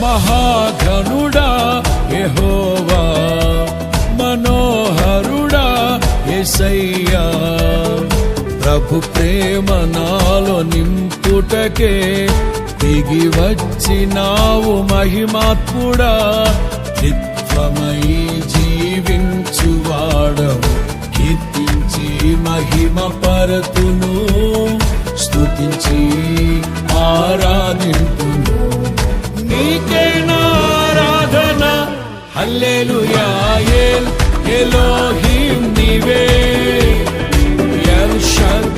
మహాఘనుడా యెహోవా, మనోహరుడా యేసయ్యా. ప్రభు ప్రేమ నాలో నింపుటకే దిగి వచ్చినావు మహిమాత్ముడా. నిత్యమై జీవించువాడవు, కీర్తించి మహిమ పరతును, స్తుతించి ఆరాధింతును. నీకే నా ఆరాధన, హల్లెలూయా. ఎలోహిం నీవే, ఎల్ షద్దై